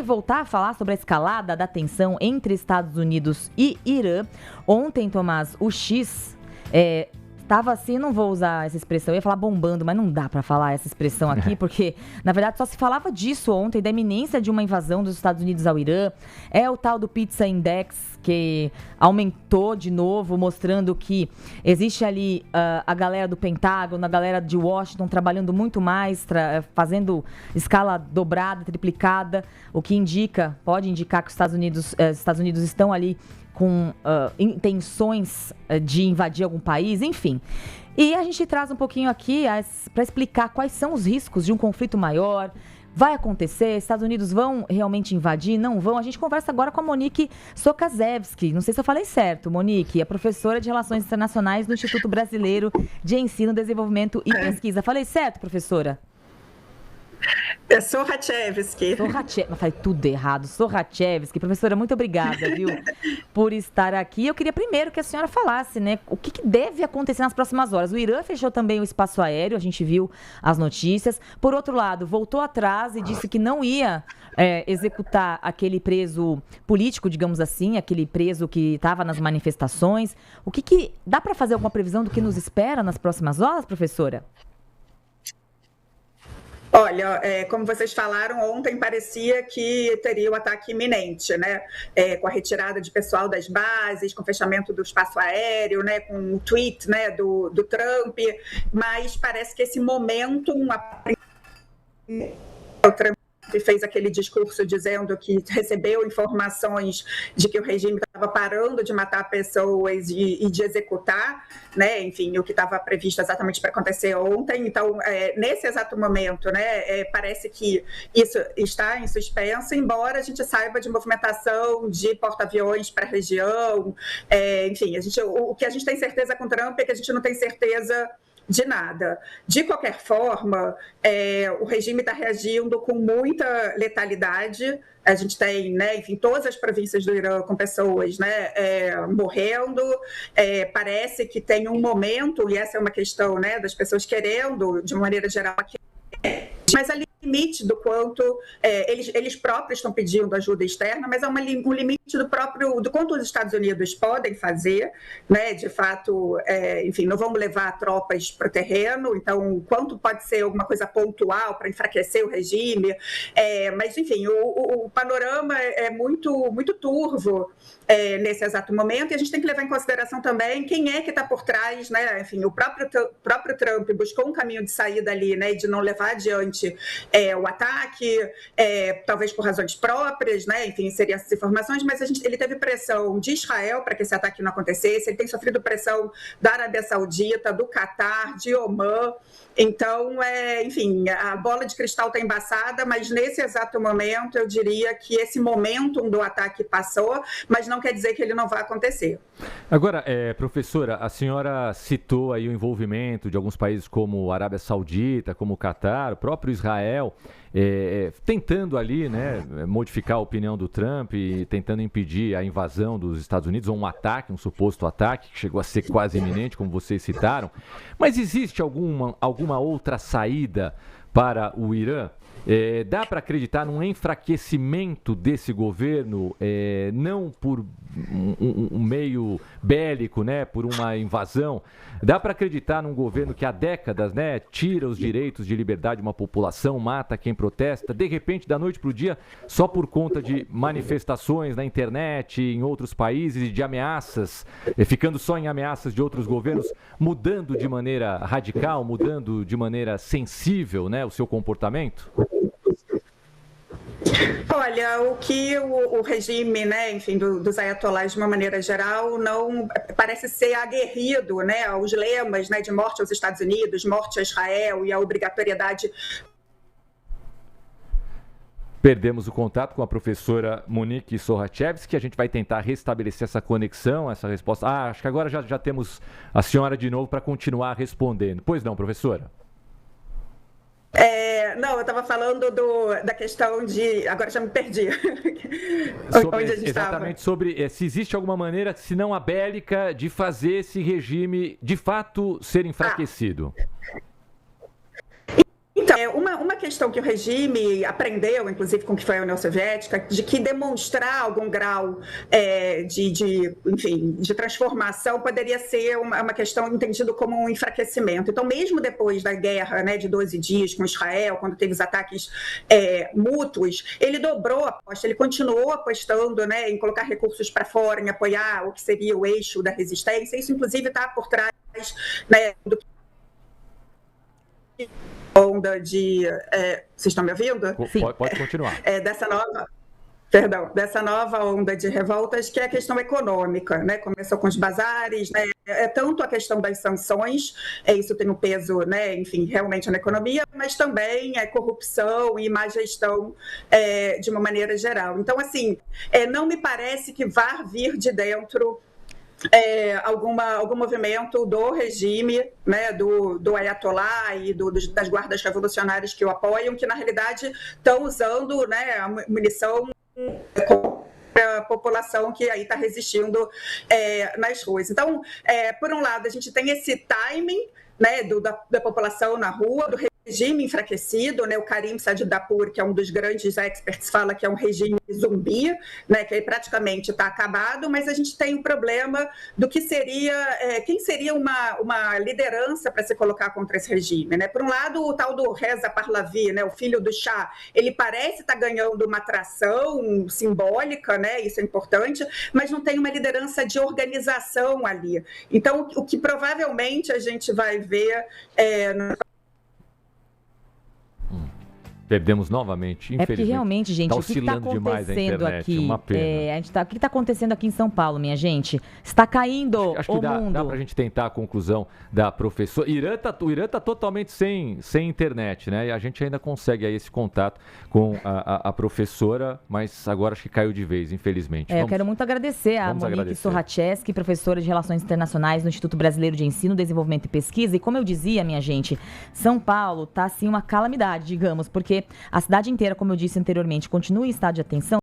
voltar a falar sobre a escalada da tensão entre Estados Unidos e Irã. Ontem, Tomás, o X estava assim, não vou usar essa expressão, eu ia falar bombando, mas não dá para falar essa expressão aqui, porque, na verdade, só se falava disso ontem, da iminência de uma invasão dos Estados Unidos ao Irã. É o tal do Pizza Index, que aumentou de novo, mostrando que existe ali a galera do Pentágono, a galera de Washington trabalhando muito mais, fazendo escala dobrada, triplicada, o que pode indicar que os Estados Unidos estão ali com intenções de invadir algum país, enfim. E a gente traz um pouquinho aqui para explicar quais são os riscos de um conflito maior. Vai acontecer? Estados Unidos vão realmente invadir? Não vão? A gente conversa agora com a Monique Sokazewski. Não sei se eu falei certo, Monique. É professora de Relações Internacionais do Instituto Brasileiro de Ensino, Desenvolvimento e Pesquisa. Falei certo, professora? É Sorachevski. Falei tudo errado. Sorachevski. Professora, muito obrigada, viu, por estar aqui. Eu queria primeiro que a senhora falasse, né, o que deve acontecer nas próximas horas. O Irã fechou também o espaço aéreo, a gente viu as notícias. Por outro lado, voltou atrás e disse que não ia executar aquele preso político, digamos assim, aquele preso que estava nas manifestações. O que dá para fazer alguma previsão do que nos espera nas próximas horas, professora? Olha, como vocês falaram, ontem parecia que teria o ataque iminente, né? Com a retirada de pessoal das bases, com o fechamento do espaço aéreo, né? Com o tweet, né? do Trump, mas parece que esse momentum, o Trump fez aquele discurso dizendo que recebeu informações de que o regime estava parando de matar pessoas e de executar, né? Enfim, o que estava previsto exatamente para acontecer ontem. Então, nesse exato momento, né, parece que isso está em suspenso, embora a gente saiba de movimentação de porta-aviões para a região. Enfim, o que a gente tem certeza com o Trump é que a gente não tem certeza de nada. De qualquer forma, o regime está reagindo com muita letalidade. A gente tem, né, enfim, todas as províncias do Irã com pessoas, né, morrendo. Parece que tem um momento, e essa é uma questão, né, das pessoas querendo, de maneira geral, mas ali limite do quanto eles próprios estão pedindo ajuda externa, mas há um limite do quanto os Estados Unidos podem fazer, né? De fato, enfim, não vamos levar tropas para o terreno, então quanto pode ser alguma coisa pontual para enfraquecer o regime, mas enfim, o panorama é muito, muito turvo nesse exato momento, e a gente tem que levar em consideração também quem é que está por trás, né? Enfim, o próprio Trump buscou um caminho de saída ali, né? De não levar adiante o ataque, talvez por razões próprias, né? Enfim, seriam essas informações, mas ele teve pressão de Israel para que esse ataque não acontecesse, ele tem sofrido pressão da Arábia Saudita, do Catar, de Omã. Então, enfim, a bola de cristal está embaçada, mas nesse exato momento eu diria que esse momentum do ataque passou, mas não quer dizer que ele não vai acontecer. Agora, professora, a senhora citou aí o envolvimento de alguns países como a Arábia Saudita, como o Catar, o próprio Israel, tentando ali, né, modificar a opinião do Trump e tentando impedir a invasão dos Estados Unidos, ou um suposto ataque, que chegou a ser quase iminente, como vocês citaram. Mas existe alguma outra saída para o Irã? Dá para acreditar num enfraquecimento desse governo, não por um meio bélico, né, por uma invasão? Dá para acreditar num governo que há décadas, né, tira os direitos de liberdade de uma população, mata quem protesta, de repente, da noite para o dia, só por conta de manifestações na internet, em outros países, e de ameaças, ficando só em ameaças de outros governos, mudando de maneira radical, mudando de maneira sensível, né, o seu comportamento? Olha, o que o regime, né, enfim, dos ayatollahs de uma maneira geral não parece ser aguerrido, né, aos lemas, né, de morte aos Estados Unidos, morte a Israel e a obrigatoriedade. Perdemos o contato com a professora Monique Sorachevski, a gente vai tentar restabelecer essa conexão, essa resposta. Acho que agora já temos a senhora de novo para continuar respondendo. Pois não, professora? Não, eu estava falando da questão de... Agora já me perdi. Onde a gente exatamente estava? Sobre se existe alguma maneira, se não a bélica, de fazer esse regime, de fato, ser enfraquecido. Então, uma questão que o regime aprendeu, inclusive com o que foi a União Soviética, de que demonstrar algum grau de transformação poderia ser uma questão entendida como um enfraquecimento. Então, mesmo depois da guerra, né, de 12 dias com Israel, quando teve os ataques mútuos, ele dobrou a aposta, ele continuou apostando, né, em colocar recursos para fora, em apoiar o que seria o eixo da resistência. Isso, inclusive, está por trás, né, do onda de... vocês estão me ouvindo? Pode continuar. Dessa nova onda de revoltas, que é a questão econômica, né? Começou com os bazares, né? Tanto a questão das sanções, isso tem um peso, né, enfim, realmente na economia, mas também corrupção e má gestão de uma maneira geral. Então, assim, não me parece que vá vir de dentro algum movimento do regime, né, do Ayatollah e das guardas revolucionárias que o apoiam, que na realidade estão usando, né, a munição para a população que aí está resistindo nas ruas. Então, por um lado, a gente tem esse timing, né, da população na rua, do regime enfraquecido, né? O Karim Sadidapur, que é um dos grandes experts, fala que é um regime zumbi, né? Que aí praticamente está acabado, mas a gente tem um problema do que seria, quem seria uma liderança para se colocar contra esse regime, né? Por um lado, o tal do Reza Pahlavi, né? O filho do Shah, ele parece estar ganhando uma atração simbólica, né? Isso é importante, mas não tem uma liderança de organização ali. Então, o que provavelmente a gente vai ver Perdemos novamente, infelizmente. Porque realmente, gente, tá o que está acontecendo aqui? Uma pena. O que está acontecendo aqui em São Paulo, minha gente? Está caindo acho o que mundo. Dá pra gente tentar a conclusão da professora. O Irã tá totalmente sem internet, né? E a gente ainda consegue aí esse contato com a professora, mas agora acho que caiu de vez, infelizmente. Eu quero muito agradecer a Monique Sorracheski, professora de Relações Internacionais no Instituto Brasileiro de Ensino, Desenvolvimento e Pesquisa. E como eu dizia, minha gente, São Paulo tá assim uma calamidade, digamos, porque a cidade inteira, como eu disse anteriormente, continua em estado de atenção.